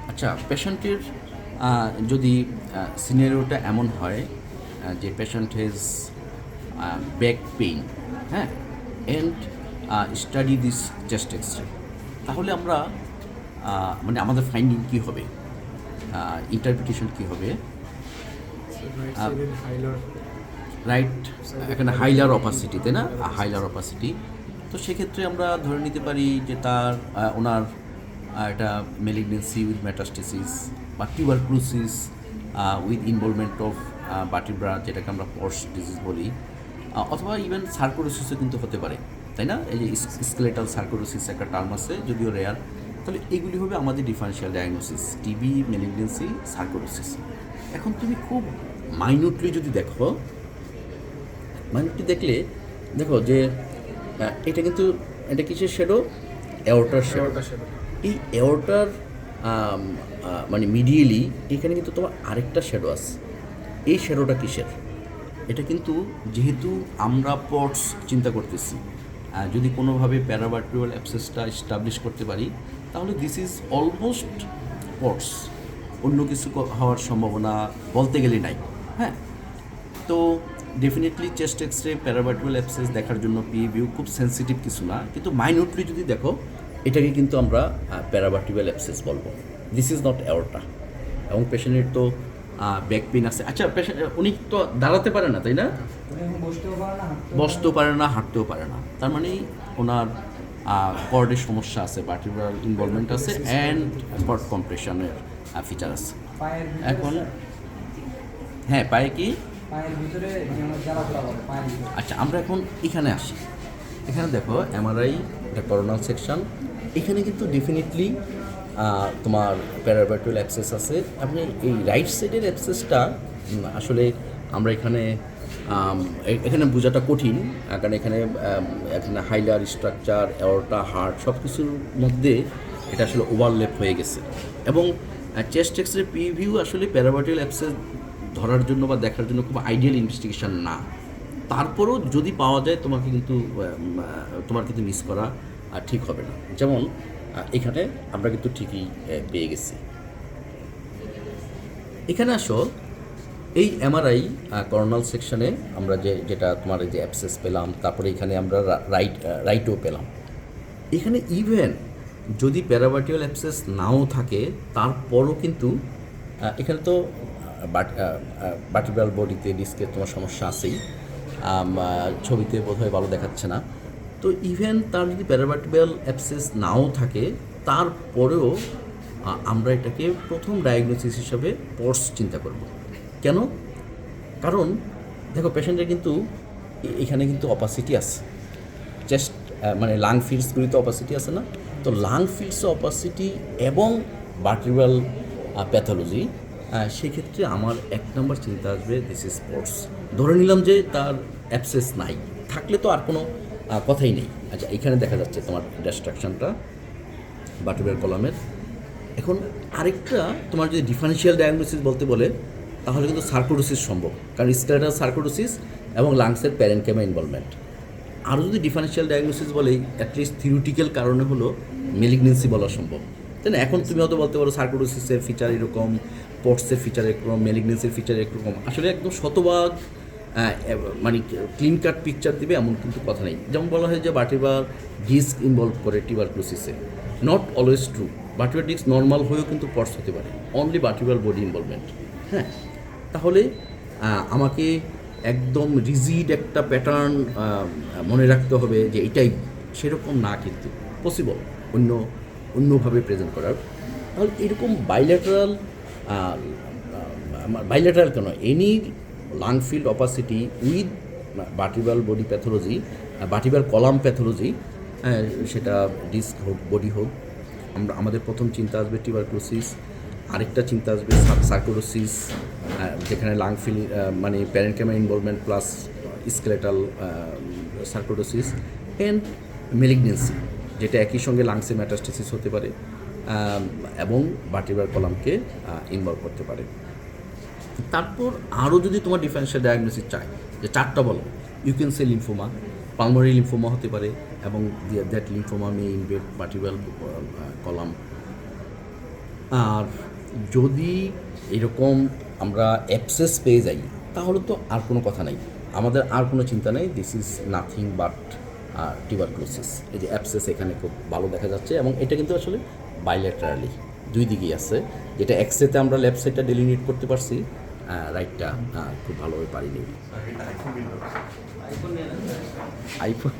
আচ্ছা, পেশেন্টের যদি সিনারিওটা এমন হয় যে পেশেন্ট হ্যাজ ব্যাক পেইন, হ্যাঁ, and study this chest x-ray, তাহলে আমরা মানে আমাদের ফাইন্ডিং কী হবে, ইন্টারপ্রিটেশন কী হবে? রাইট, এখানে হাইলার অপাসিটি, তাই না? হাইলার অপাসিটি। তো সেক্ষেত্রে আমরা ধরে নিতে পারি যে তার ওনার একটা মেলিগনেন্সি উইথ মেটাস্টেসিস বা টিউবারক্লোসিস উইথ ইনভলভমেন্ট অফ বার্টিব্রা, যেটাকে আমরা পর্স ডিজিজ বলি, অথবা ইভেন সার্কোডোসিসও কিন্তু হতে পারে, তাই না? এই যে স্কেলেটাল সার্কোডোসিস একটা টার্ম আছে, যদিও রেয়ার। তাহলে এগুলি হবে আমাদের ডিফারেন্সিয়াল ডায়াগনোসিস, টিবি, মেলিগনেন্সি, সার্কোডোসিস। এখন তুমি খুব মাইনিউটলি যদি দেখো, মাইনিউটলি দেখলে দেখো যে এটা কিন্তু, এটা কিসের শ্যাডো? অ্যাওর্টার শ্যাডো। এই অ্যাওর্টার মানে মিডিয়ালি এখানে কিন্তু তোমার আরেকটা শ্যাডো আছে। এই শ্যাডোটা কিসের? এটা কিন্তু যেহেতু আমরা পটস চিন্তা করতেছি, যদি কোনোভাবে প্যারাভার্টিব্রাল অ্যাবসেসটা এস্টাবলিশ করতে পারি, তাহলে দিস ইজ অলমোস্ট পটস, অন্য কিছু হওয়ার সম্ভাবনা বলতে গেলে নাই। হ্যাঁ, তো definitely chest x-ray paravertebral abscess দেখার জন্য পিভিউ খুব সেন্সিটিভ কিছু না, কিন্তু মাইনিউটলি যদি দেখো এটাকে কিন্তু আমরা প্যারাভার্টিব্রাল অ্যাবসেস বলবো। This is not aorta. এবং পেশেন্টের তো ব্যাক পেইন আছে। আচ্ছা, পেশেন্ট উনি তো দাঁড়াতে পারে না, তাই না? বসতেও পারে না, হাঁটতেও পারে না। তার মানে ওনার কর্ডের সমস্যা আছে, ভার্টিব্রাল ইনভলভমেন্ট আছে, অ্যান্ড কর্ড কম্প্রেশনের ফিচার আছে। এখন হ্যাঁ, পায়ে কি? আচ্ছা, আমরা এখন এখানে আসি। এখানে দেখো এমআরআই, এটা করোনাল সেকশন। এখানে কিন্তু ডেফিনেটলি তোমার প্যারাভার্টিব্রাল অ্যাবসেস আছে। আপনি এই রাইট সাইডের অ্যাবসেসটা আসলে আমরা এখানে বোঝাটা কঠিন, কারণ এখানে হাইলার স্ট্রাকচার, অ্যাওর্টা, হার্ট সব কিছুর মধ্যে এটা আসলে ওভারল্যাপ হয়ে গেছে। এবং চেস্ট এক্সরে প্রিভিউ আসলে প্যারাভার্টিব্রাল অ্যাবসেস ধরার জন্য বা দেখার জন্য খুব আইডিয়াল ইনভেস্টিগেশন না। তারপরও যদি পাওয়া যায় তোমার কিন্তু মিস করা ঠিক হবে না। যেমন এখানে আমরা কিন্তু ঠিকই পেয়ে গেছি। এখানে আসো, এই এমআরআই করোনাল সেকশনে আমরা যেটা তোমার এই যে অ্যাবসেস পেলাম, তারপরে এখানে আমরা রাইটও পেলাম। এখানে ইভেন যদি প্যারাভার্টিব্রাল অ্যাবসেস নাও থাকে, তারপরও কিন্তু এখানে তো ভার্টিব্রাল বডিতে ডিস্কের তোমার সমস্যা আছেই, ছবিতে বোধহয় ভালো দেখাচ্ছে না। তো ইভেন তার যদি প্যারাভার্টিব্রাল অ্যাবসেস নাও থাকে, তারপরেও আমরা এটাকে প্রথম ডায়াগনোসিস হিসাবে পর্স চিন্তা করব। কেন? কারণ দেখো, পেশেন্টের কিন্তু এখানে কিন্তু অপাসিটি আছে, চেস্ট মানে লাং ফিল্ডসগুলিতে অপাসিটি আছে না? তো লাং ফিল্ডসে অপাসিটি এবং ভার্টিব্রাল প্যাথোলজি, সেক্ষেত্রে আমার এক নম্বর চিন্তা আসবে দিস ইজ স্পোর্টস। ধরে নিলাম যে তার অ্যাবসেস নাই, থাকলে তো আর কোনো কথাই নেই। আচ্ছা, এখানে দেখা যাচ্ছে তোমার ডিস্ট্রাকশনটা ভার্টিব্রাল কলামের। এখন আরেকটা, তোমার যদি ডিফারেন্সিয়াল ডায়াগনোসিস বলতে বলে, তাহলে কিন্তু সার্কোডোসিস সম্ভব, কারণ স্কেলেটাল সার্কোডোসিস এবং লাংসের প্যারেনকাইমা ইনভলভমেন্ট। আরও যদি ডিফারেন্সিয়াল ডায়াগনোসিস বলেই, অ্যাটলিস্ট থিওরিটিক্যাল কারণে হলো মেলিগনেন্সি বলা সম্ভব, তাই না? এখন তুমি হয়তো বলতে পারো সার্কোডোসিসের ফিচার এরকম, পটসের ফিচার এরকম, মেলিগনেন্সির ফিচার একরকম। আসলে একদম শতভাগ মানে ক্লিন কাট পিকচার দিবে এমন কিন্তু কথা নেই। যেমন বলা হয় যে ভার্টিব্রাল ডিস্ক ইনভলভ করে টিউবারক্লোসিসে, not always true. Vertebral disc normal হয়েও কিন্তু পটস হতে পারে, অনলি ভার্টিব্রাল বডি ইনভলভমেন্ট। হ্যাঁ, তাহলে আমাকে একদম রিজিড একটা প্যাটার্ন মনে রাখতে হবে যে এটাই, সেরকম না, কিন্তু পসিবল অন্যভাবে প্রেজেন্ট করার। তাহলে এরকম বাইলেটারাল কেন, any lung field opacity with vertebral body pathology, vertebral column pathology, সেটা ডিস্ক হোক, বডি হোক, আমাদের প্রথম চিন্তা আসবে টিউবারক্লোসিস, আরেকটা চিন্তা আসবে সার্কোডোসিস, যেখানে লাং ফিল মানে parenchyma involvement plus skeletal sarcoidosis, and malignancy, যেটা একই সঙ্গে লাংসে মেটাস্টেসিস হতে পারে এবং ভার্টিব্রাল কলামকে ইনভলভ করতে পারে। তারপর আরও যদি তোমার ডিফারেন্সিয়াল ডায়াগনোসিস চাই, যে চারটা বলো, you can say lymphoma, pulmonary lymphoma হতে পারে, এবং that lymphoma may invade vertebral column, আর যদি এরকম আমরা অ্যাপসেস পেয়ে যাই তাহলে তো আর কোনো কথা নাই, আমাদের আর কোনো চিন্তা নেই। This is nothing but tuberculosis. এই যে অ্যাপসেস এখানে খুব ভালো দেখা যাচ্ছে, এবং এটা কিন্তু আসলে বাইল্যাটারালি দুই দিকেই আছে। যেটা এক্সেতে আমরা লেফট সাইডটা ডেলিনেট করতে পারছি, রাইটটা খুব ভালোভাবে পারিনি। আইফোন